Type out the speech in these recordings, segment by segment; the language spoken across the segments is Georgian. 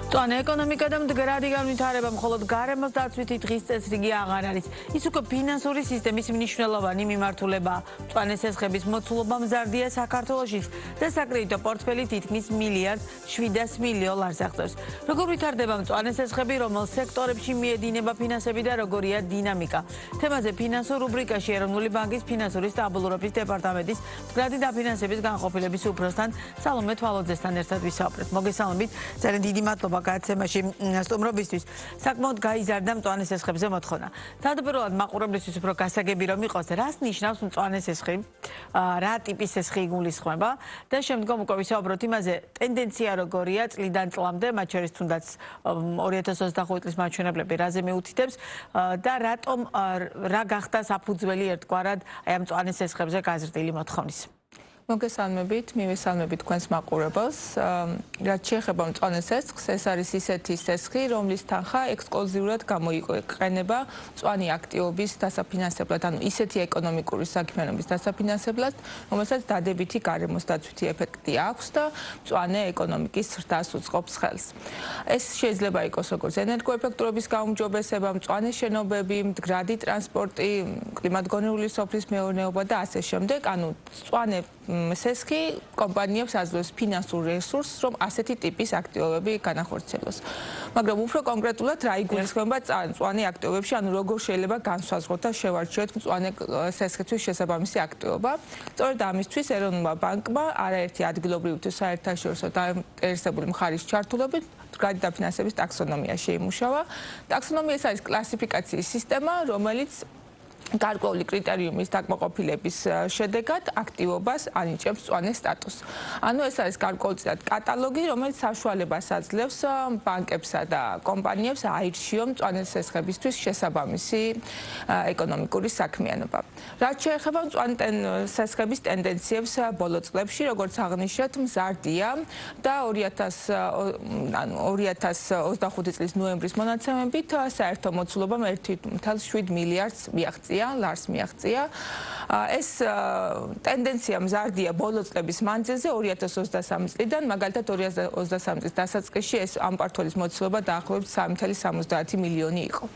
მწვანე ეკონომიკა და მდგრადი განვითარება მხოლოდ გარემოს დაცვითი დღის წესრიგი აღარ არის. ის უკვე ფინანსური სისტემის მნიშვნელოვანი მიმართულებაა. მწვანე სესხების მოცულობა მზარდია საქართველოშიც და საკრედიტო პორტფელი თითქმის მილიარდ 700 მილიონ ლარს აღწევს. როგორ ვითარდება მწვანე სესხები, რომელ სექტორებში მიედინება ფინანსები და როგორია დინამიკა. თემაზე ფინანსურ რუბრიკაში ეროვნული ბანკის ფინანსური სტაბილურობის დეპარტამენტის მდგრადი დაფინანსების განყოფილების უფროსთან სალომე თვალოძესთან ერთად ვისაუბრეთ. მოგესალმებით. ძალიან დიდი მადლობა გაცემაში სტუმრობისთვის. საკმაოდ გაიზარდა მწვანე სესხებზე მოთხოვნა. თავდაპირველად მაყურებლისთვის უფრო გასაგები რომ იყოს, რას ნიშნავს მწვანე სესხი, რა ტიპის სესხი იგულისხმება და შემდგომ უკვე ვისაუბროთ იმაზე, ტენდენცია როგორია წლიდან წლამდე, მათ შორის თუნდაც 2025 წლის მაჩვენებლები რაზე მიუთითებს და რატომ რა გახდა საფუძველი ერთგვარად აი ამ მწვანე სესხებზე გაზრდილი მოთხოვნის. მოგესალმებით, მივესალმებით თქვენს მაყურებელს. რაც შეეხება მწვანე სესხს, ეს არის ისეთი სესხი, რომლის თანხა ექსკლუზიურად გამოიყენება მწვანე აქტივობის დასაფინანსებლად, ანუ ისეთი ეკონომიკური საქმიანობის დასაფინანსებლად, რომელსაც დადებითი გარემოს დაცვითი ეფექტი აქვს და მწვანე ეკონომიკის ზრდას უწყობს ხელს. ეს შეიძლება იყოს როგორც ენერგოეფექტურობის გაუმჯობესება, მწვანე შენობები, მდგრადი ტრანსპორტი, კლიმატგონივრული სოფლის მეურნეობა და ასე შემდეგ, ანუ მწვანე სესხი კომპანიებს აძლევს ფინანსურ რესურსს, რომ ასეთი ტიპის აქტივობები განახორციელოს. მაგრამ უფრო კონკრეტულად რა იგულისხმება მწვანე აქტივობებში, ანუ როგორ შეიძლება განსაზღვროთ და შევარჩიოთ მწვანე სესხისთვის შესაბამისი აქტივობა. სწორედ ამისთვის ეროვნულმა ბანკმა არაერთი ადგილობრივი თუ საერთაშორისო დაინტერესებული მხარის ჩართულობით მდგრადი დაფინანსების ტაქსონომია შეიმუშავა. ტაქსონომია ეს არის კლასიფიკაციის სისტემა, რომელიც გარკვეული კრიტერიუმის დაკმაყოფილების შედეგად აქტივობას ანიჭებს მწვანე სტატუსს. ანუ ეს არის გარკვეულწილად კატალოგი, რომელიც საშუალებას აძლევს ბანკებსა და კომპანიებს აირჩიონ მწვანე სესხებისთვის შესაბამისი ეკონომიკური საქმიანობა. რაც შეეხება მწვანე სესხების ტენდენციებს ბოლო წლებში, როგორც აღნიშნეთ, მზარდია და 2025 წლის ნოემბრის მონაცემებით საერთო მოცულობამ 1.7 მილიარდს მიაღწია. ლარს მიაღწია. ეს ტენდენცია მზარდია ბოლო წლების მანძილზე 2023 წლიდან, მაგალითად 2023 წლის დასაწყისში ეს ამ პორტფელის მოცულობა დაახლოებით 3.70 მილიონი იყო.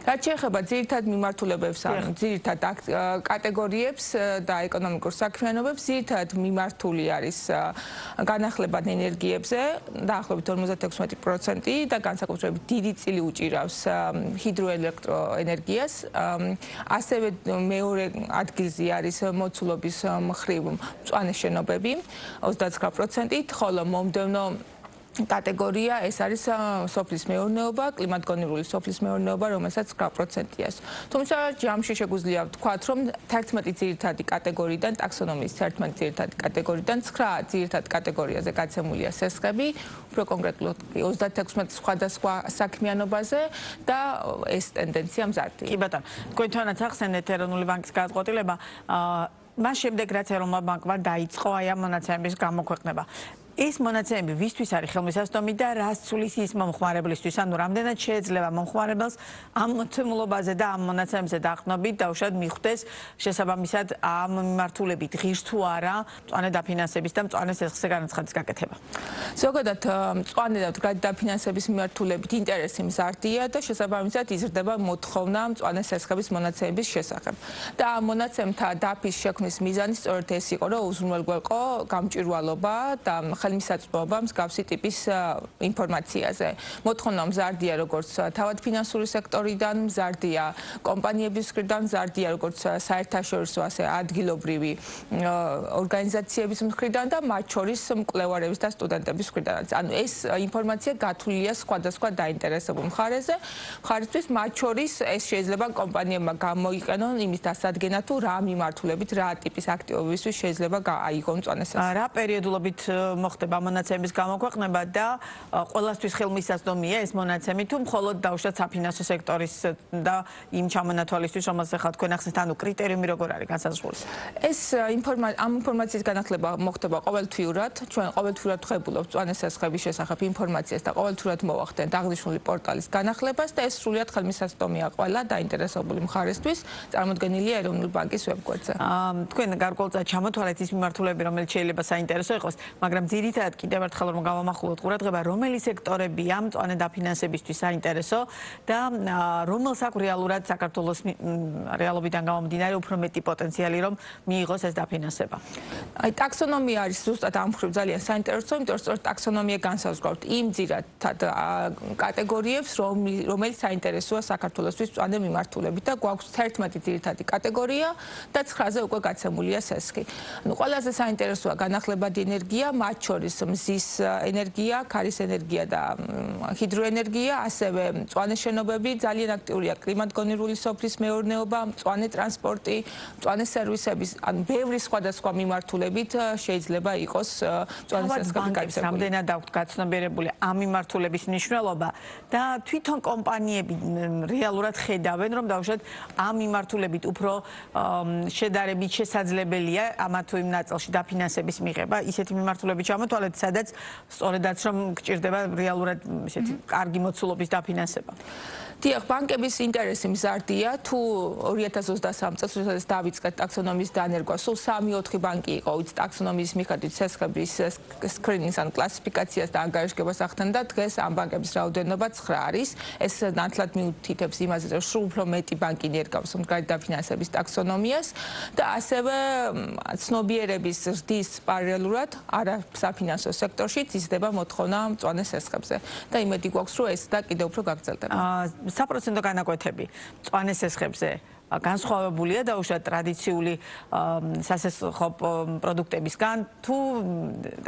რაც შეეხება ძირითად მიმართულებებს, ანუ ძირითად კატეგორიებს და ეკონომიკურ საქმიანობებს, ძირითად მიმართული არის განახლებად ენერგიებზე, დაახლოებით 56% და განსაკუთრებით დიდი წილი უჭირავს ჰიდროელექტროენერგიას. ასევე მეორე ადგილზე არის მოცულობის მხრივ მწვანე შენობები 29%, ხოლო მომდევნო კატეგორია ეს არის სოფლის მეურნეობა, კლიმატგონივრული სოფლის მეურნეობა, რომელსაც 9%-ია. თუმცა ჯამში შეგვიძლია ვთქვათ, რომ 11 ძირითადი კატეგორიიდან, ტაქსონომიის 11 ძირითადი კატეგორიიდან 9 ძირითად კატეგორიაზე გაცემულია სესხები, უფრო კონკრეტულად 36 სხვადასხვა საქმიანობაზე და ეს ტენდენცია მზარდია. კი ბატონო, თქვენ თვითონაც ახსენეთ ეროვნული ბანკის გადაწყვეტილება, მას შემდეგ რაც ეროვნულმა ბანკმა დაიწყო აი ამ მონაცემების გამოქვეყნება. ეს მონაცემები ვისთვის არის ხელმისაწვდომი და რას ცulis ის მომხმარებლისთვის, ანუ რამდენად შეიძლება მომხმარებელს ამ მოცემულობაზე და ამ მონაცემებზე დაყრდნობით დაუშვათ მიხვდეს შესაბამისად ამ მიმართულებით ღირს თუ არა მწვანე დაფინანსების და მწვანე სესხზე განაცხადის გაკეთება. ზოგადად მწვანე და მდგრადი დაფინანსების მიმართულებით ინტერესი მზარდია და შესაბამისად იზრდება მოთხოვნა მწვანე სესხების მონაცემების შესახებ. და ამ მონაცემთა დაფის შექმნის მიზანი სწორედ ეს იყო, რომ უზრუნველყო გამჭვირვალობა და ხელმისაწვდომობა მსგავსი ტიპის ინფორმაციაზე. მოთხოვნა მზარდია როგორც თავად ფინანსური სექტორიდან, მზარდია კომპანიების მხრიდან, მზარდია როგორც საერთაშორისო ასე ადგილობრივი ორგანიზაციების მხრიდან და მათ შორის მკვლევარების და სტუდენტების მხრიდანაც. ანუ ეს ინფორმაცია გათვლილია სხვადასხვა დაინტერესებულ მხარისთვის, მათ შორის ეს შეიძლება კომპანიებმა გამოიყენონ იმის დასადგენად, თუ რა მიმართულებით, რა ტიპის აქტივობებისთვის შეიძლება აიღონ მწვანე სესხი. რა პერიოდულობით მოხდება მონაცემების გამოქვეყნება და ყველასთვის ხელმისაწვდომია ეს მონაცემი თუ მხოლოდ დაუშვათ საფინანსო სექტორის და იმ ჩამონათვალისთვის, რომელსაც ახლა თქვენ ახსენეთ, ანუ კრიტერიუმი როგორ არის განსაზღვრული? ეს ამ ინფორმაციის განახლება მოხდება ყოველთვიურად. ჩვენ ყოველთვიურად ვხებულობთ მწვანე სესხების შესახებ ინფორმაციას და ყოველთვიურად მოვახდენთ აღნიშნული პორტალის განახლებას და ეს სრულიად ხელმისაწვდომია ყველა დაინტერესებული მხარესთვის, წარმოდგენილია ეროვნული ბანკის ვებგვერდზე. თქვენ გარკვეულწილად ჩამოთვალეთ ის მიმართულები, რომელიც შეიძლება საინტერესო იყოს, მაგრამ ძირითადად კიდევ ერთხელ რომ გავამახვილოთ ყურადღება, რომელი სექტორებია მწვანე დაფინანსებისთვის საინტერესო და რომელ საქმეს რეალურად საქართველოს რეალობიდან გამომდინარე უფრო მეტი პოტენციალი რომ მიიღოს ეს დაფინანსება. აი ტაქსონომია არის ზუსტად ამ მხრივ ძალიან საინტერესო, იმიტომ რომ სწორედ ტაქსონომია განსაზღვრავთ იმ ძირითად კატეგორიებს, რომელიც საინტერესოა საქართველოსთვის მწვანე მიმართულებით და გვაქვს 11 ძირითადი კატეგორია და 9-ზე უკვე გაცემულია სესხი. ანუ ყველაზე საინტერესოა განახლებადი ენერგია, მათ შორის მზის ენერგია, ქარის ენერგია და ჰიდროენერგია, ასევე მწვანე შენობები, ძალიან აქტიურია კლიმატგონივრული სოფლის მეურნეობა, მწვანე ტრანსპორტი, მწვანე სერვისების, ანუ ბევრი სხვადასხვა მიმართულებით შეიძლება იყოს მწვანე სესხები გაცემული. რამდენად აქვს გაცნობიერებული ამ მიმართულების მნიშვნელობა და თვითონ კომპანიები რეალურად ხედავენ, რომ დავუშვათ ამ მიმართულებით უფრო შედარებით შესაძლებელია ამა თუ იმ ნაწილში დაფინანსების მიღება, ისეთი მიმართულებით ჩამოთვალეთ, სადაც სწორედაც რომ გჭირდება რეალურად ესეთი კარგი მოცულობის დაფინანსება. დიახ, ბანკების ინტერესი მზარდია, თუ 2023 წელს როდესაც დავიწყეთ ტაქსონომიის დანერგვა, სულ 3-4 ბანკი იყო, ვინც ტაქსონომიის მიხედვით სესხების სკრინინგს ან კლასიფიკაციას და ანგარიშგებას ახდენდა, დღეს ამ ბანკების რაოდენობა 9 არის. ეს ნათლად მიუთითებს იმაზე, რომ სულ უფრო მეტი ბანკი ნერგავს მდგარი დაფინანსების ტაქსონომიას და ასევე ცნობიერების ზრდის პარალელურად არასაფინანსო სექტორშიც იზრდება მოთხოვნა მწვანე სესხებზე და იმედი გვაქვს, რომ ეს და კიდევ უფრო გაგრძელდება. საპროცენტო განაკვეთები მწვანე სესხებზე განსხვავებულია დაუშვათ ტრადიციული სასესხო პროდუქტებისგან თუ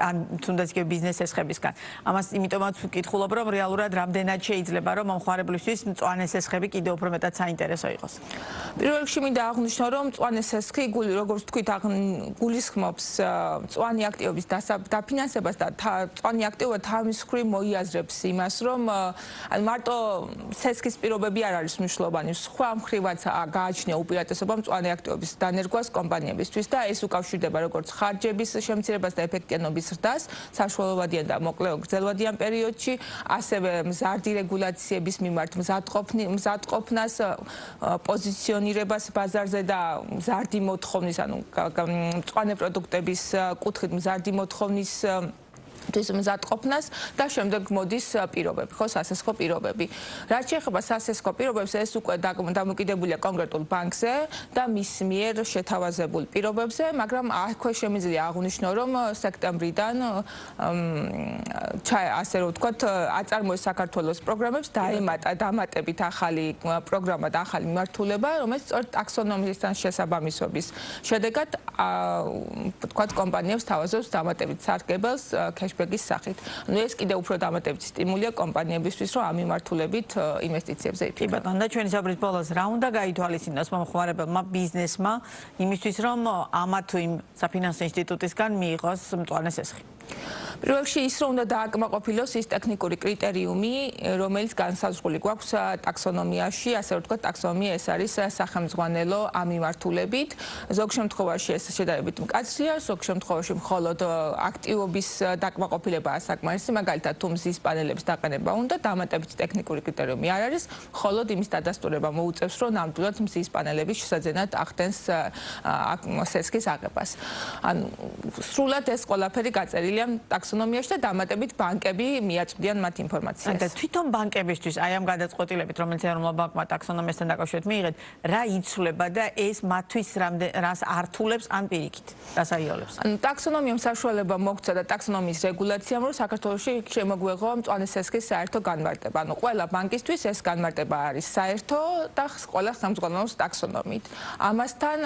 ან თუნდაც კი ბიზნეს სესხებისგან. ამას იმიტომაც ვკითხულობ, რომ რეალურად რამდენად შეიძლება რომ მომხმარებლისთვის მწვანე სესხები კიდევ უფრო მეტად საინტერესო იყოს. პირველ რიგში მინდა აღვნიშნო, რომ მწვანე სესხი, როგორც თქვით, გულისხმობს მწვანე აქტივობის დაფინანსებას და მწვანე აქტივობა თავის მხრივ მოიაზრებს იმას, რომ მარტო სესხის პირობები არ არის მნიშვნელოვანი, სხვა მხრივაც გააჩნია უპირატესობა მწვანე აქტივობის დანერგვას კომპანიებისთვის და ეს უკავშირდება როგორც ხარჯების შემცირებას და ეფექტიანობის ზრდას საშუალოვადიან და მოკლე გრძელვადიან პერიოდში, ასევე მზარდი რეგულაციების მიმართ მზადყოფნას, პოზიციონირებას ბაზარზე და მზარდი მოთხოვნის, ანუ მწვანე პროდუქტების კუთხით მზარდი მოთხოვნის მზადყოფნას და შემდეგ მოდის პირობები, ხო, სასესხო პირობები. რაც შეეხება სასესხო პირობებს, ეს უკვე დამოკიდებულია კონკრეტულ ბანკზე და მის მიერ შეთავაზებულ პირობებზე, მაგრამ აქვე შემიძლია აღვნიშნო, რომ სექტემბრიდან ასე რომ ვთქვათ, აწარმოეს საქართველოს პროგრამებს დაემატა დამატებით ახალი პროგრამა და ახალი მიმართულება, რომელიც სწორედ ტაქსონომიისთან შესაბამისობის შედეგად ვთქვათ, კომპანიებს თავაზობს დამატებით სარგებელს ბეგის სახით. ანუ ეს კიდევ უფრო დამატებითი სტიმულია კომპანიებისთვის, რომ ამ მიმართულებით ინვესტიციებზე იფიქრონ. კი ბატონო, და ჩვენი საბრის ბოლოს რა უნდა გაითვალისწინოს მომხმარებელმა ბიზნესმა იმისთვის, რომ ამა თუ იმ საფინანსო ინსტიტუტისგან მიიღოს მწვანე სესხი? პირველ რიგში ის რომ უნდა დააკმაყოფილოს ის ტექნიკური კრიტერიუმი, რომელიც განსაზღვრული გვაქვს ტაქსონომიაში, ასე რომ ვთქვათ, ტაქსონომია ეს არის სახელმძღვანელო ამ მიმართულებით. ზოგ შემთხვევაში ეს შედარებით მკაცრია, ზოგ შემთხვევაში მხოლოდ აქტივობის დაკმაყოფილება ასაკმარისი, მაგალითად თუ მზის პანელების დაყენება უნდა, დამატებითი ტექნიკური კრიტერიუმი არ არის, მხოლოდ იმის დადასტურება მოუწევს, რომ ნამდვილად მზის პანელების შესაძენად ახდენს სესხის აღებას. ანუ სრულად ეს ყველაფერი გაწერილია ტაქსონომიაში და დამატებით ბანკები მიაწვდიან მათ ინფორმაციას. და თვითონ ბანკებისთვის აი ამ გადაწყვეტილებით, რომელიც ეროვნულ ბანკმა ტაქსონომიასთან დაკავშირებით მიიღეთ, რა იცვლება და ეს მათთვის რას ართულებს ან პირიქით, რას აიოლებს? ანუ ტაქსონომიამ საშუალება მოგცა და ტაქსონომიის რეგულაციამ, რომ საქართველოში შემოგვეღო მწვანე სესხის საერთო განმარტება. ანუ ყველა ბანკისთვის ეს განმარტება არის საერთო და ყველა ხელმძღვანელობს ტაქსონომიით. ამასთან,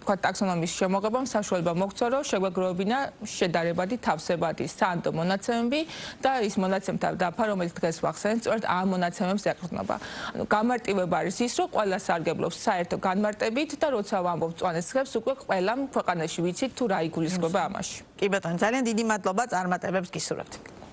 თქვა ტაქსონომიის შემოღებამ საშუალება მოგცა, რომ შეგვეგროვებინა შედარებადი თავსებადი სანდო მონაცემები და ის მონაცემთა დაფა, რომელიც დღეს ვახსენეთ, სწორედ ამ მონაცემებს ეყრდნობა. ანუ გამარტივება არის ის, რომ ყველა სარგებლობს საერთო განმარტებით და როცა ვამბობ მწვანე სესხებს, უკვე ყველა ქვეყანაში ვიცით თუ რა იგულისხმება ამაში. კი ბატონო, ძალიან დიდი მადლობა წარმატებებს გისურვებთ.